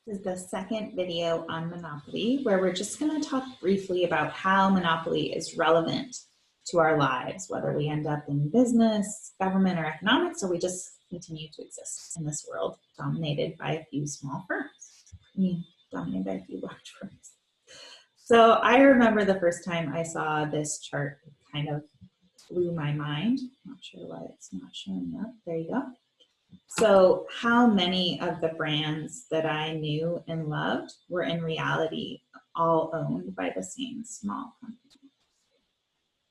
This is the second video on Monopoly, where we're just going to talk briefly about how Monopoly is relevant to our lives, whether we end up in business, government, or economics, or we just continue to exist in this world dominated by a few small firms. Dominated by a few large firms. So I remember the first time I saw this chart, it kind of blew my mind. I'm not sure why it's not showing up. There you go. So how many of the brands that I knew and loved were in reality all owned by the same small company?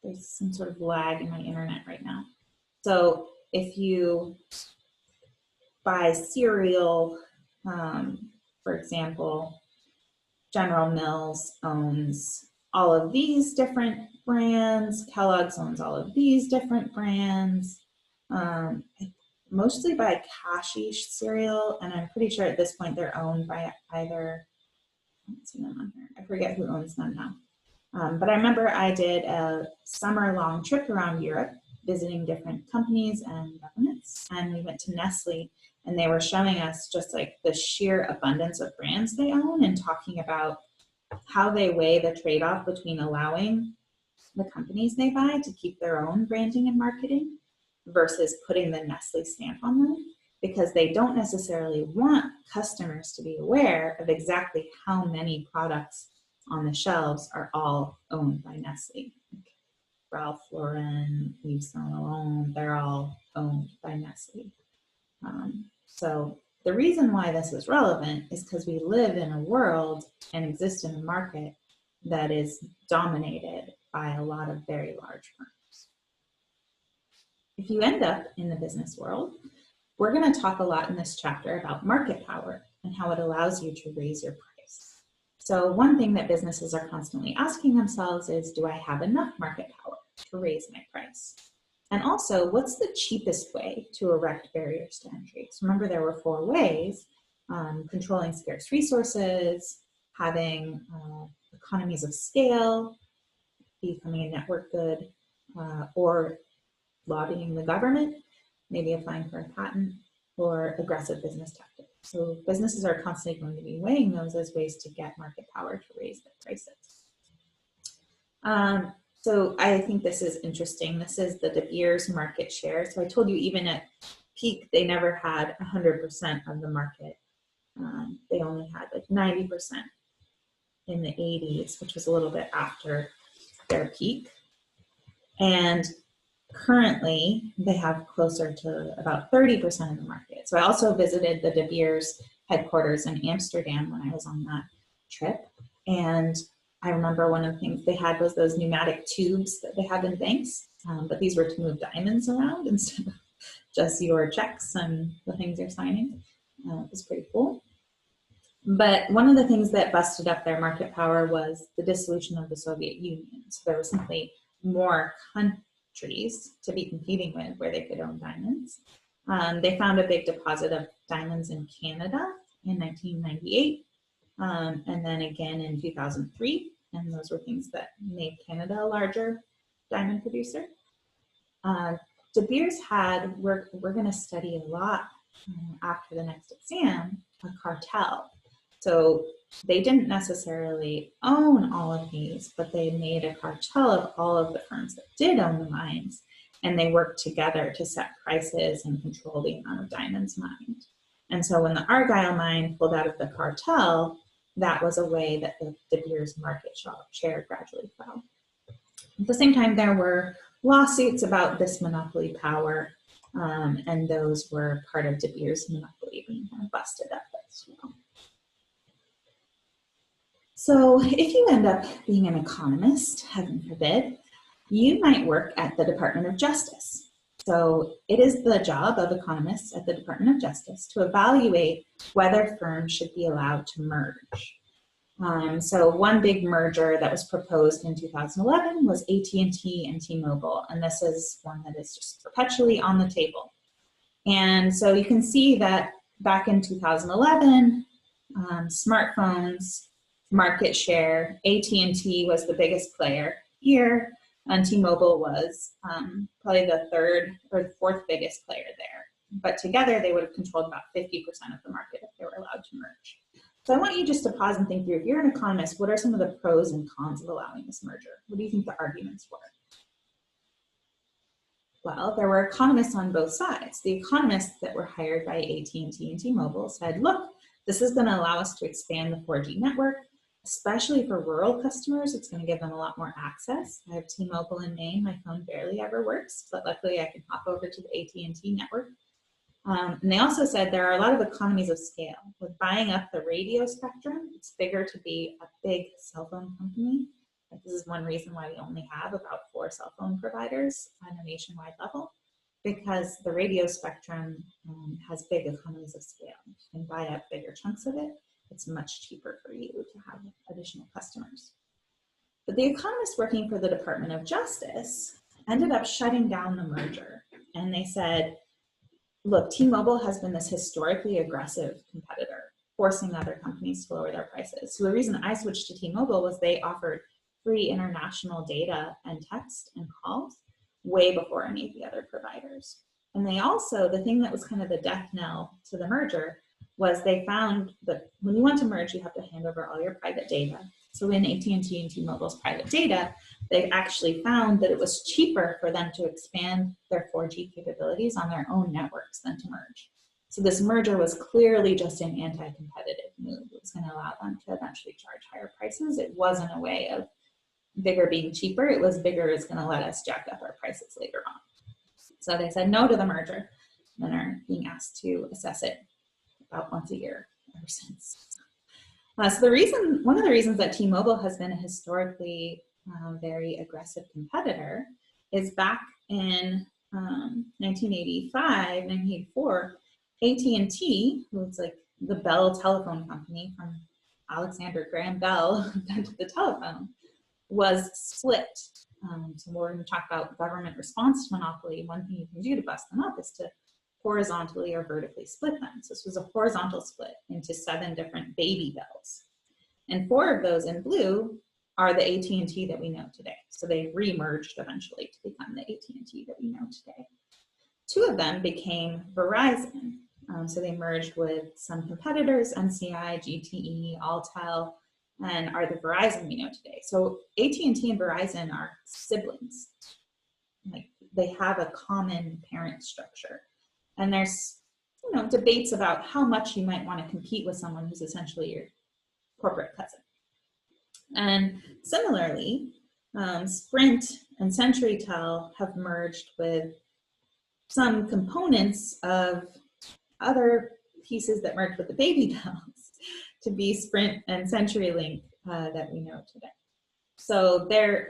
There's some sort of lag in my internet right now. So if you buy cereal, for example, General Mills owns all of these different brands. Kellogg's owns all of these different brands. Mostly by Kashi's cereal, and I'm pretty sure at this point they're owned by either, I don't see them on here. I forget who owns them now. But I remember I did a summer-long trip around Europe, visiting different companies and governments, and we went to Nestle, and they were showing us just like the sheer abundance of brands they own and talking about how they weigh the trade-off between allowing the companies they buy to keep their own branding and marketing versus putting the Nestle stamp on them, because they don't necessarily want customers to be aware of exactly how many products on the shelves are all owned by Nestle. Like Ralph Lauren, Yves Saint Laurent, they're all owned by Nestle. So the reason why this is relevant is because we live in a world and exist in a market that is dominated by a lot of very large firms. If you end up in the business world, we're going to talk a lot in this chapter about market power and how it allows you to raise your price. So one thing that businesses are constantly asking themselves is, do I have enough market power to raise my price? And also, what's the cheapest way to erect barriers to entry? So remember, there were 4 ways: controlling scarce resources, having economies of scale, becoming a network good, or lobbying the government, maybe applying for a patent, or aggressive business tactics. So businesses are constantly going to be weighing those as ways to get market power to raise their prices. So I think this is interesting. This is the De Beers market share. So I told you even at peak, they never had 100% of the market. They only had like 90% in the 80s, which was a little bit after their peak. And currently, they have closer to about 30% of the market. So I also visited the De Beers headquarters in Amsterdam when I was on that trip. And I remember one of the things they had was those pneumatic tubes that they have in banks, but these were to move diamonds around instead of just your checks and the things you're signing. It was pretty cool. But one of the things that busted up their market power was the dissolution of the Soviet Union. So there was simply more countries to be competing with where they could own diamonds. They found a big deposit of diamonds in Canada in 1998, and then again in 2003, and those were things that made Canada a larger diamond producer. De Beers had, we're going to study a lot after the next exam, a cartel. So they didn't necessarily own all of these, but they made a cartel of all of the firms that did own the mines, and they worked together to set prices and control the amount of diamonds mined. And so when the Argyle mine pulled out of the cartel, that was a way that the De Beers market share gradually fell. At the same time, there were lawsuits about this monopoly power, and those were part of De Beers' monopoly being kind of busted up as well. So if you end up being an economist, heaven forbid, you might work at the Department of Justice. So it is the job of economists at the Department of Justice to evaluate whether firms should be allowed to merge. So one big merger that was proposed in 2011 was AT&T and T-Mobile, and this is one that is just perpetually on the table. And so you can see that back in 2011, smartphones market share, AT&T was the biggest player here, and T-Mobile was probably the 3rd or 4th biggest player there. But together, they would have controlled about 50% of the market if they were allowed to merge. So I want you just to pause and think through, if you're an economist, what are some of the pros and cons of allowing this merger? What do you think the arguments were? Well, there were economists on both sides. The economists that were hired by AT&T and T-Mobile said, look, this is going to allow us to expand the 4G network, especially for rural customers. It's going to give them a lot more access. I have T-Mobile in Maine. My phone barely ever works, but luckily I can hop over to the AT&T network. And they also said there are a lot of economies of scale. With buying up the radio spectrum, it's bigger to be a big cell phone company. This is one reason why we only have about 4 cell phone providers on a nationwide level, because the radio spectrum has big economies of scale. You can buy up bigger chunks of it. It's much cheaper for you to have additional customers. But the economists working for the Department of Justice ended up shutting down the merger. And they said, look, T-Mobile has been this historically aggressive competitor, forcing other companies to lower their prices. So the reason I switched to T-Mobile was they offered free international data and text and calls way before any of the other providers. And they also, the thing that was kind of the death knell to the merger was they found that when you want to merge, you have to hand over all your private data. So in AT&T and T-Mobile's private data, they actually found that it was cheaper for them to expand their 4G capabilities on their own networks than to merge. So this merger was clearly just an anti-competitive move. It was going to allow them to eventually charge higher prices. It wasn't a way of bigger being cheaper. It was bigger is going to let us jack up our prices later on. So they said no to the merger and are being asked to assess it about once a year ever since. So one of the reasons that T-Mobile has been a historically very aggressive competitor is back in 1985, 1984, AT&T, who was like the Bell telephone company from Alexander Graham Bell, who invented the telephone, was split. So we're going to talk about government response to monopoly. One thing you can do to bust them up is to horizontally or vertically split them. So this was a horizontal split into 7 different baby bells. And 4 of those in blue are the AT&T that we know today. So they re-merged eventually to become the AT&T that we know today. 2 of them became Verizon. So they merged with some competitors, NCI, GTE, Alltel, and are the Verizon we know today. So AT&T and Verizon are siblings. Like they have a common parent structure. And there's debates about how much you might want to compete with someone who's essentially your corporate cousin. And similarly, Sprint and CenturyTel have merged with some components of other pieces that merged with the baby bells to be Sprint and CenturyLink that we know today. So they're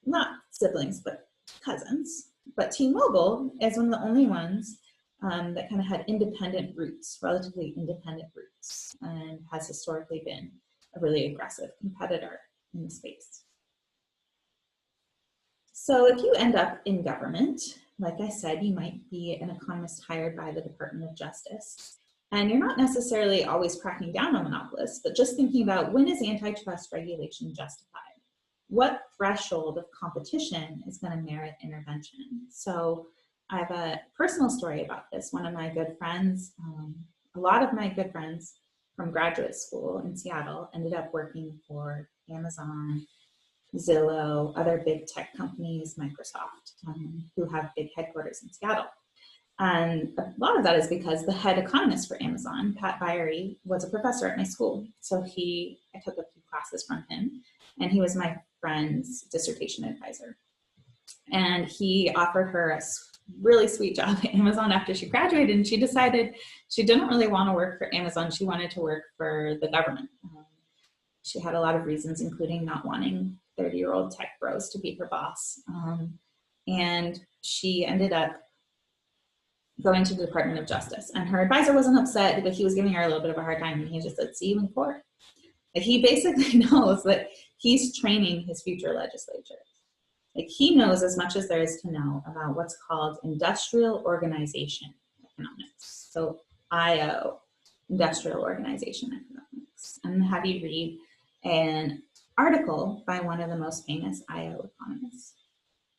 not siblings, but cousins. But T-Mobile is one of the only ones that kind of had independent roots, relatively independent roots, and has historically been a really aggressive competitor in the space. So if you end up in government, like I said, you might be an economist hired by the Department of Justice, and you're not necessarily always cracking down on monopolists, but just thinking about when is antitrust regulation justified? What threshold of competition is going to merit intervention? So I have a personal story about this. One of my good friends, a lot of my good friends from graduate school in Seattle ended up working for Amazon, Zillow, other big tech companies, Microsoft, who have big headquarters in Seattle. And a lot of that is because the head economist for Amazon, Pat Biery, was a professor at my school. So I took a few classes from him, and he was my friend's dissertation advisor. And he offered her a really sweet job at Amazon after she graduated, and she decided she didn't really want to work for Amazon. She wanted to work for the government. She had a lot of reasons, including not wanting 30-year-old tech bros to be her boss. And she ended up going to the Department of Justice. And her advisor wasn't upset, but he was giving her a little bit of a hard time. And he just said, see you in court. Like, he basically knows that he's training his future legislatures. Like, he knows as much as there is to know about what's called industrial organization economics. So IO, industrial organization economics. And have you read an article by one of the most famous IO economists.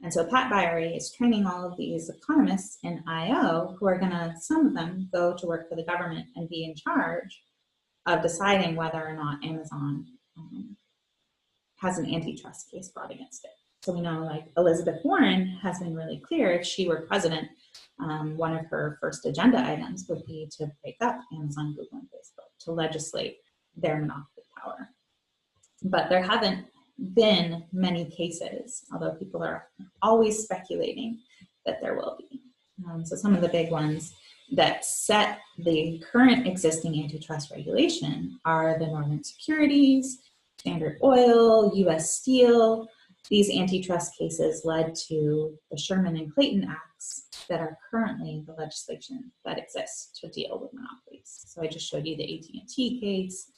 And so Pat Biery is training all of these economists in IO who are going to, some of them, go to work for the government and be in charge of deciding whether or not Amazon has an antitrust case brought against it. So we know, like, Elizabeth Warren has been really clear, if she were president, one of her first agenda items would be to break up Amazon, Google, and Facebook, to legislate their monopoly power. But there haven't been many cases, although people are always speculating that there will be. So some of the big ones that set the current existing antitrust regulation are the Northern Securities, Standard Oil, U.S. Steel. These antitrust cases led to the Sherman and Clayton Acts that are currently the legislation that exists to deal with monopolies. So I just showed you the AT&T case.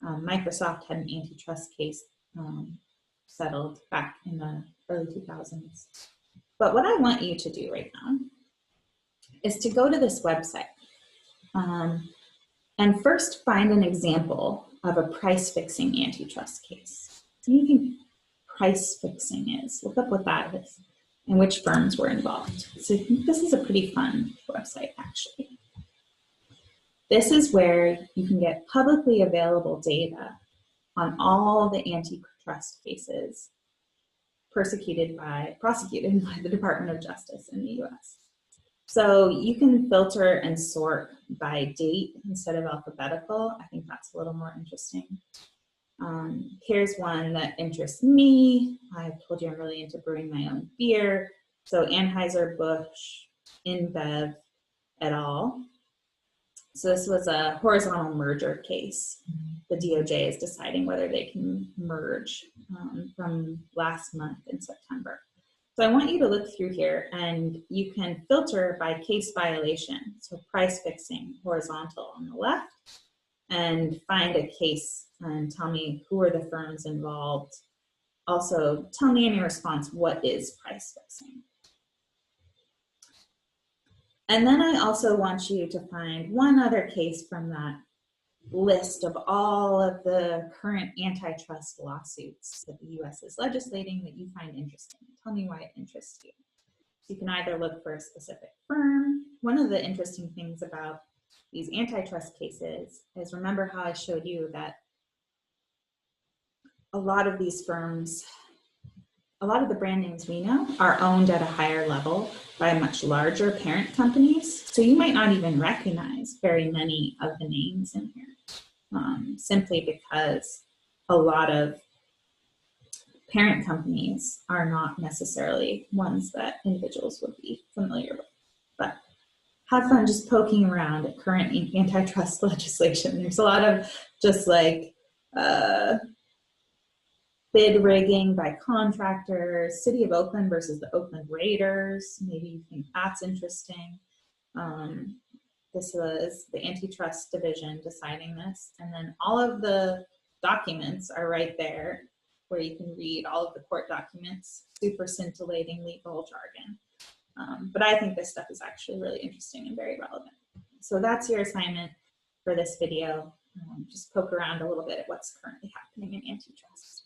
Microsoft had an antitrust case settled back in the early 2000s. But what I want you to do right now is to go to this website and first find an example of a price-fixing antitrust case. So you think price fixing is. Look up what that is and which firms were involved. So I think this is a pretty fun website, actually. This is where you can get publicly available data on all the antitrust cases prosecuted by the Department of Justice in the US. So you can filter and sort by date instead of alphabetical. I think that's a little more interesting. Here's one that interests me. I told you I'm really into brewing my own beer. So Anheuser-Busch, InBev, et al. So this was a horizontal merger case. The DOJ is deciding whether they can merge from last month in September. So I want you to look through here, and you can filter by case violation. So price fixing, horizontal on the left, and find a case and tell me who are the firms involved. Also, tell me in your response, what is price fixing? And then I also want you to find one other case from that list of all of the current antitrust lawsuits that the US is legislating that you find interesting. Tell me why it interests you. So you can either look for a specific firm. One of the interesting things about these antitrust cases is, remember how I showed you that a lot of these firms, a lot of the brand names we know are owned at a higher level by much larger parent companies. So you might not even recognize very many of the names in here, simply because a lot of parent companies are not necessarily ones that individuals would be familiar with. But have fun just poking around at current antitrust legislation. There's a lot of just like bid rigging by contractors, City of Oakland versus the Oakland Raiders. Maybe you think that's interesting. This was the antitrust division deciding this. And then all of the documents are right there where you can read all of the court documents, super scintillating legal jargon. But I think this stuff is actually really interesting and very relevant. So that's your assignment for this video. Just poke around a little bit at what's currently happening in antitrust.